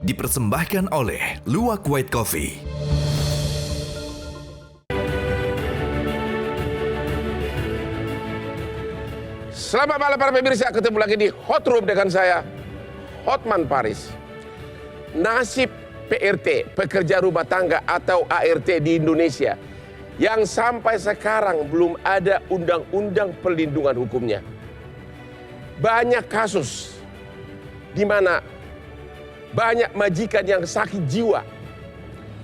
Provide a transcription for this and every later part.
dipersembahkan oleh Luwak White Coffee. Selamat malam para pemirsa, ketemu lagi di Hot Room dengan saya, Hotman Paris. Nasib PRT, pekerja rumah tangga atau ART di Indonesia, yang sampai sekarang belum ada undang-undang perlindungan hukumnya. Banyak kasus di mana banyak majikan yang sakit jiwa,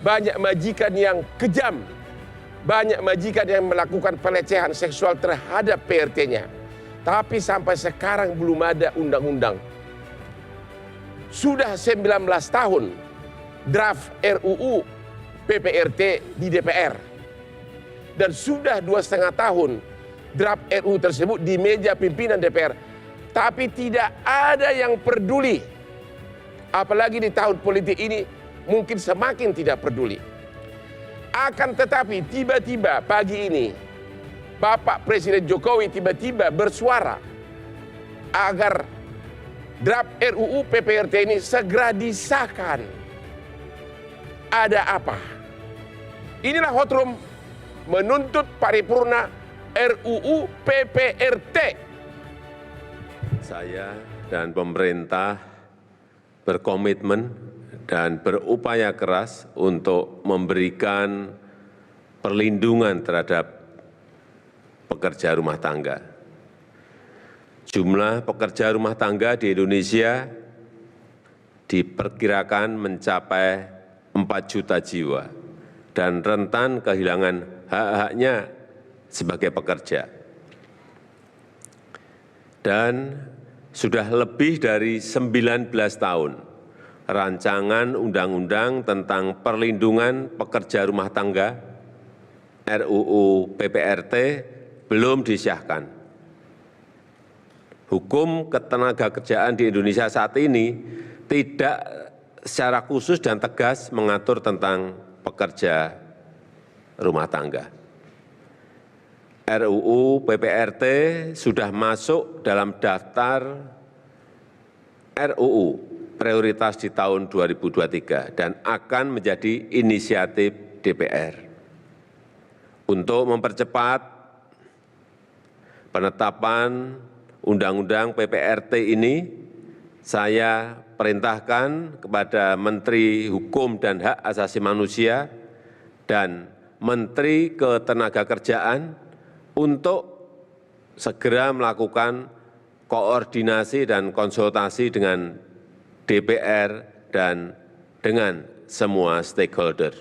banyak majikan yang kejam, banyak majikan yang melakukan pelecehan seksual terhadap PRT-nya. Tapi sampai sekarang belum ada undang-undang. Sudah 19 tahun draft RUU PPRT di DPR. Dan sudah 2,5 tahun draft RUU tersebut di meja pimpinan DPR. Tapi tidak ada yang peduli. Apalagi di tahun politik ini mungkin semakin tidak peduli. Akan tetapi tiba-tiba pagi ini Bapak Presiden Jokowi tiba-tiba bersuara agar draft RUU PPRT ini segera disahkan. Ada apa? Inilah Hot Room menuntut paripurna RUU PPRT. Saya dan pemerintah berkomitmen dan berupaya keras untuk memberikan perlindungan terhadap pekerja rumah tangga. Jumlah pekerja rumah tangga di Indonesia diperkirakan mencapai 4 juta jiwa dan rentan kehilangan hak-haknya sebagai pekerja. Dan sudah lebih dari 19 tahun rancangan undang-undang tentang perlindungan pekerja rumah tangga RUU PPRT belum disahkan. Hukum ketenagakerjaan di Indonesia saat ini tidak secara khusus dan tegas mengatur tentang pekerja rumah tangga. RUU PPRT sudah masuk dalam daftar RUU prioritas di tahun 2023 dan akan menjadi inisiatif DPR. Untuk mempercepat penetapan Undang-Undang PPRT ini, saya perintahkan kepada Menteri Hukum dan Hak Asasi Manusia dan Menteri Ketenagakerjaan untuk segera melakukan koordinasi dan konsultasi dengan DPR dan dengan semua stakeholder.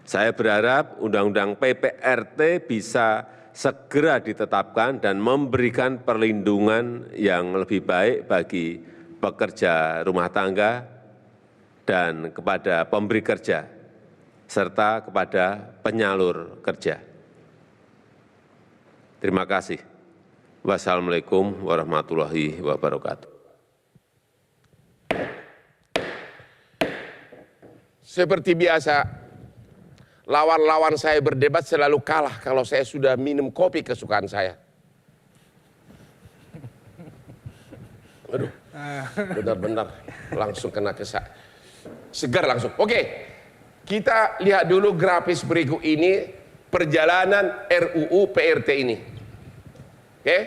Saya berharap Undang-Undang PPRT bisa segera ditetapkan dan memberikan perlindungan yang lebih baik bagi pekerja rumah tangga dan kepada pemberi kerja, serta kepada penyalur kerja. Terima kasih. Wassalamualaikum warahmatullahi wabarakatuh. Seperti biasa, lawan-lawan saya berdebat selalu kalah kalau saya sudah minum kopi kesukaan saya. Aduh, benar-benar langsung kena segar langsung. Oke, kita lihat dulu grafis berikut ini perjalanan RUU PRT ini. Oke,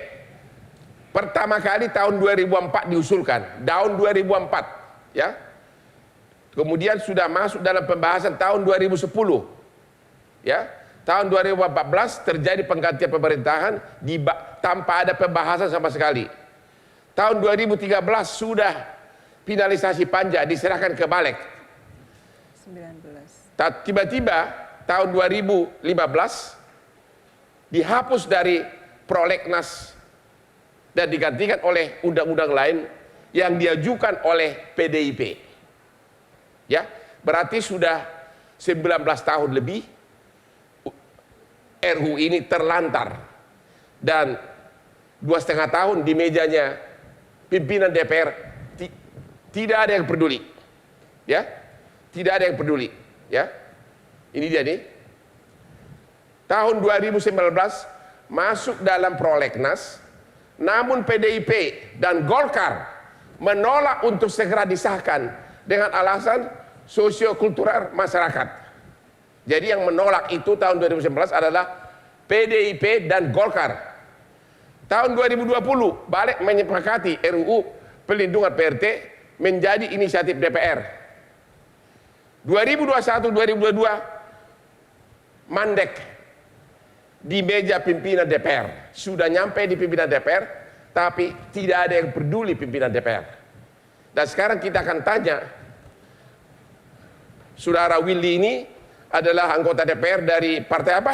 pertama kali tahun 2004 diusulkan, tahun 2004, ya. Kemudian sudah masuk dalam pembahasan tahun 2010. Ya, tahun 2014 terjadi penggantian pemerintahan tanpa ada pembahasan sama sekali. Tahun 2013 sudah finalisasi panja diserahkan ke Balek. 19. Tiba-tiba tahun 2015 dihapus dari prolegnas dan digantikan oleh undang-undang lain yang diajukan oleh PDIP. Ya, berarti sudah 19 tahun lebih RUU ini terlantar dan 2,5 tahun di mejanya pimpinan DPR tidak ada yang peduli, ya, tidak ada yang peduli, ya. Ini dia nih, tahun 2019 masuk dalam prolegnas, namun PDIP dan Golkar menolak untuk segera disahkan dengan alasan sosiokultural masyarakat. Jadi yang menolak itu tahun 2019 adalah PDIP dan Golkar. Tahun 2020 balik menyepakati RUU Pelindungan PRT menjadi inisiatif DPR. 2021-2022 mandek di meja pimpinan DPR. Sudah nyampe di pimpinan DPR, tapi tidak ada yang peduli pimpinan DPR. Dan sekarang kita akan tanya, Saudara Willy ini adalah anggota DPR dari partai apa?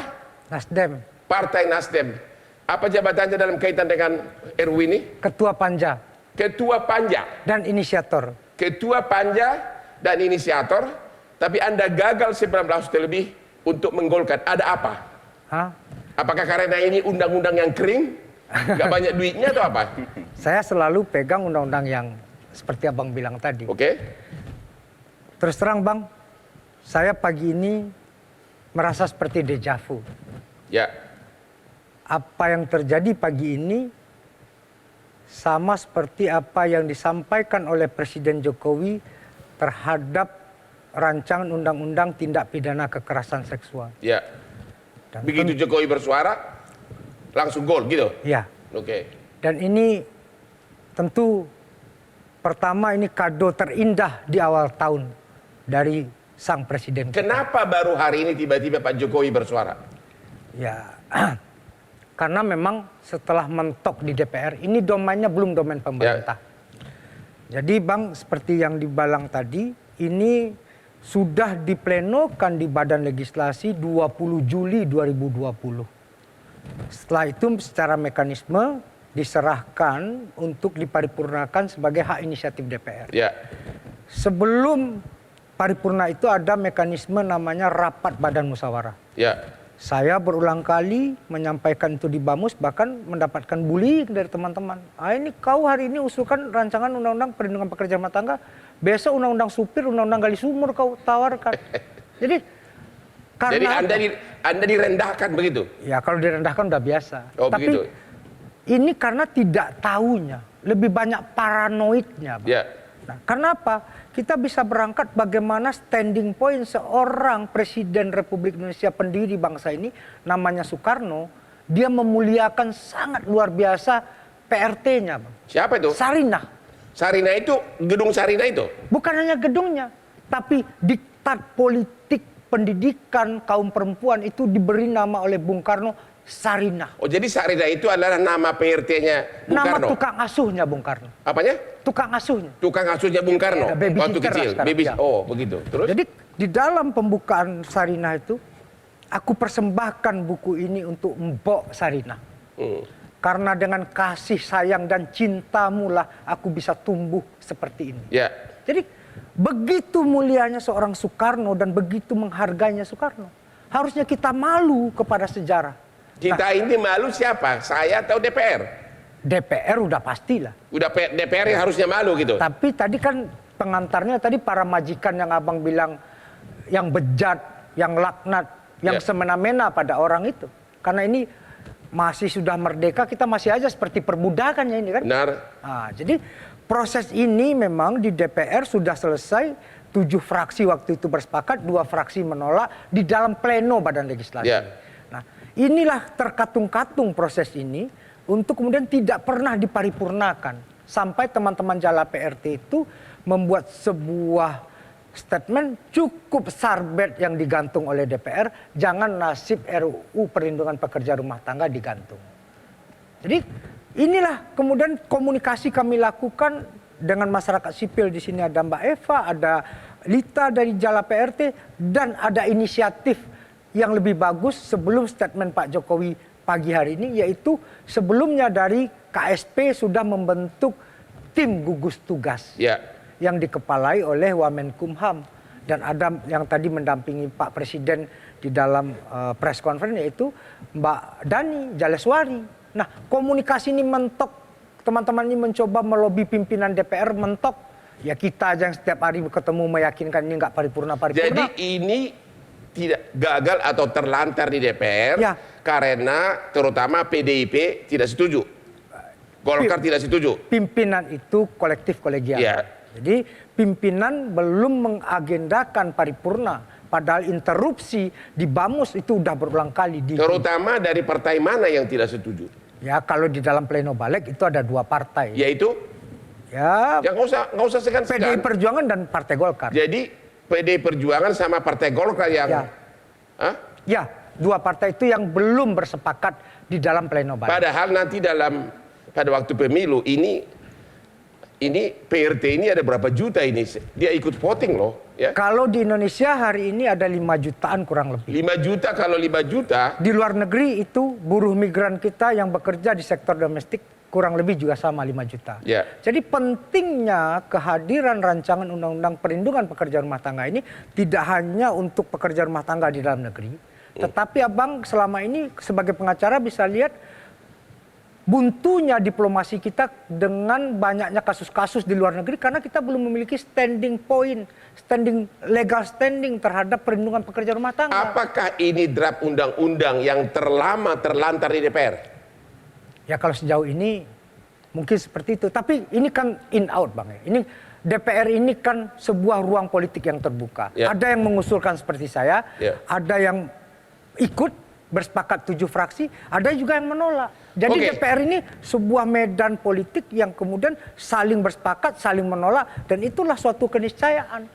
Nasdem. Partai Nasdem. Apa jabatannya dalam kaitan dengan RUU ini? Ketua Panja. Ketua Panja. Dan inisiator. Ketua Panja dan inisiator, tapi Anda gagal 19 lebih untuk menggolkan. Ada apa? Hah? Apakah karena ini undang-undang yang kering? Gak banyak duitnya atau apa? Saya selalu pegang undang-undang yang seperti abang bilang tadi. Oke. Terus terang bang, saya pagi ini merasa seperti deja vu. Ya. Apa yang terjadi pagi ini sama seperti apa yang disampaikan oleh Presiden Jokowi terhadap rancangan undang-undang tindak pidana kekerasan seksual. Ya. Dan Begitu Jokowi bersuara, langsung gol gitu. Ya. Oke. Dan ini tentu pertama ini kado terindah di awal tahun dari sang presiden. Kenapa baru hari ini tiba-tiba Pak Jokowi bersuara? Ya, karena memang setelah mentok di DPR, ini domainnya belum domain pemerintah. Jadi Bang, seperti yang dibalang tadi, ini sudah diplenokan di Badan Legislasi 20 Juli 2020. Setelah itu secara mekanisme diserahkan untuk diparipurnakan sebagai hak inisiatif DPR. Ya. Sebelum paripurna itu ada mekanisme namanya rapat Badan Musyawarah. Ya. Saya berulang kali menyampaikan itu di Bamus, bahkan mendapatkan bullying dari teman-teman. Ah, ini kau hari ini usulkan rancangan undang-undang perlindungan pekerja rumah tangga, besok undang-undang supir, undang-undang gali sumur kau tawarkan. Jadi karena Anda direndahkan begitu? ya kalau direndahkan udah biasa. Oh, tapi begitu. ini karena tidak tahunya, lebih banyak paranoidnya, Bang. Ya. Nah, kenapa? Kita bisa berangkat bagaimana standing point seorang Presiden Republik Indonesia pendiri bangsa ini, namanya Soekarno, dia memuliakan sangat luar biasa PRT-nya, Bang. Siapa itu? Sarinah. Sarinah itu, gedung Sarinah itu? Bukan hanya gedungnya, tapi diktat politik pendidikan kaum perempuan itu diberi nama oleh Bung Karno Sarinah. Oh, jadi Sarinah itu adalah nama PRT-nya Bung Nama Karno? tukang asuhnya Bung Karno. Apanya? Tukang asuhnya. Tukang asuhnya Bung Karno? Ya, babysitter waktu kecil? lah sekarang, ya. Oh, begitu. Terus? Jadi di dalam pembukaan Sarinah itu, aku persembahkan buku ini untuk Mbok Sarinah. Karena dengan kasih sayang dan cintamu lah aku bisa tumbuh seperti ini. Ya. Jadi begitu mulianya seorang Soekarno dan begitu menghargainya Soekarno. Harusnya kita malu kepada sejarah. Kita ini malu siapa? Saya atau DPR? DPR udah pastilah. Udah DPR yang harusnya malu gitu. Tapi tadi kan pengantarnya tadi para majikan yang abang bilang yang bejat, yang laknat, yang semena-mena pada orang itu. Karena ini masih sudah merdeka, kita masih aja seperti perbudakannya ini kan. Benar. Nah, jadi proses ini memang di DPR sudah selesai. 7 fraksi waktu itu bersepakat, 2 fraksi menolak di dalam pleno Badan Legislasi. Ya. Nah, inilah terkatung-katung proses ini untuk kemudian tidak pernah diparipurnakan. Sampai teman-teman Jala PRT itu membuat sebuah statement cukup sarbet yang digantung oleh DPR. Jangan nasib RUU Perlindungan Pekerja Rumah Tangga digantung. Jadi inilah kemudian komunikasi kami lakukan dengan masyarakat sipil. Di sini ada Mbak Eva, ada Lita dari Jala PRT, dan ada inisiatif yang lebih bagus sebelum statement Pak Jokowi pagi hari ini, yaitu sebelumnya dari KSP sudah membentuk tim gugus tugas yang dikepalai oleh Wamenkumham, dan ada yang tadi mendampingi Pak Presiden di dalam press conference yaitu Mbak Dani Jaleswari. Nah, komunikasi ini mentok, teman-teman ini mencoba melobi pimpinan DPR mentok, ya kita aja yang setiap hari ketemu meyakinkan ini nggak paripurna. Jadi ini tidak gagal atau terlantar di DPR karena terutama PDIP tidak setuju. Golkar tidak setuju. Pimpinan itu kolektif kolegial. Ya. Jadi pimpinan belum mengagendakan paripurna. Padahal interupsi di BAMUS itu udah berulang kali. Terutama dari partai mana yang tidak setuju? Ya kalau di dalam pleno balik itu ada 2 partai. Yaitu? Ya Ya nggak usah segan-segan. PDI Perjuangan dan Partai Golkar. Jadi PDI Perjuangan sama Partai Golkar yang... Ya. Hah? Ya, 2 partai itu yang belum bersepakat di dalam pleno balik. Padahal nanti pada waktu pemilu ini PRT ini ada berapa juta ini? Dia ikut voting loh. Ya. Kalau di Indonesia hari ini ada 5 jutaan kurang lebih. 5 juta, kalau 5 juta. Di luar negeri itu buruh migran kita yang bekerja di sektor domestik kurang lebih juga sama 5 juta. Ya. Jadi pentingnya kehadiran rancangan undang-undang perlindungan pekerja rumah tangga ini tidak hanya untuk pekerja rumah tangga di dalam negeri. Tetapi abang selama ini sebagai pengacara bisa lihat buntunya diplomasi kita dengan banyaknya kasus-kasus di luar negeri karena kita belum memiliki standing point, legal standing terhadap perlindungan pekerja rumah tangga. Apakah ini draft undang-undang yang terlantar di DPR? Ya kalau sejauh ini mungkin seperti itu. Tapi ini kan in out bang ya. Ini DPR ini kan sebuah ruang politik yang terbuka. Ya. Ada yang mengusulkan seperti saya, Ya. ada yang ikut bersepakat 7 fraksi, ada juga yang menolak. Jadi Oke. DPR ini sebuah medan politik yang kemudian saling bersepakat, saling menolak, dan itulah suatu keniscayaan.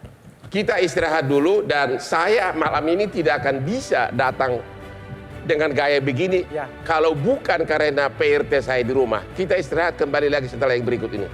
Kita istirahat dulu dan saya malam ini tidak akan bisa datang dengan gaya begini Ya. kalau bukan karena PRT saya di rumah. Kita istirahat, kembali lagi setelah yang berikut ini.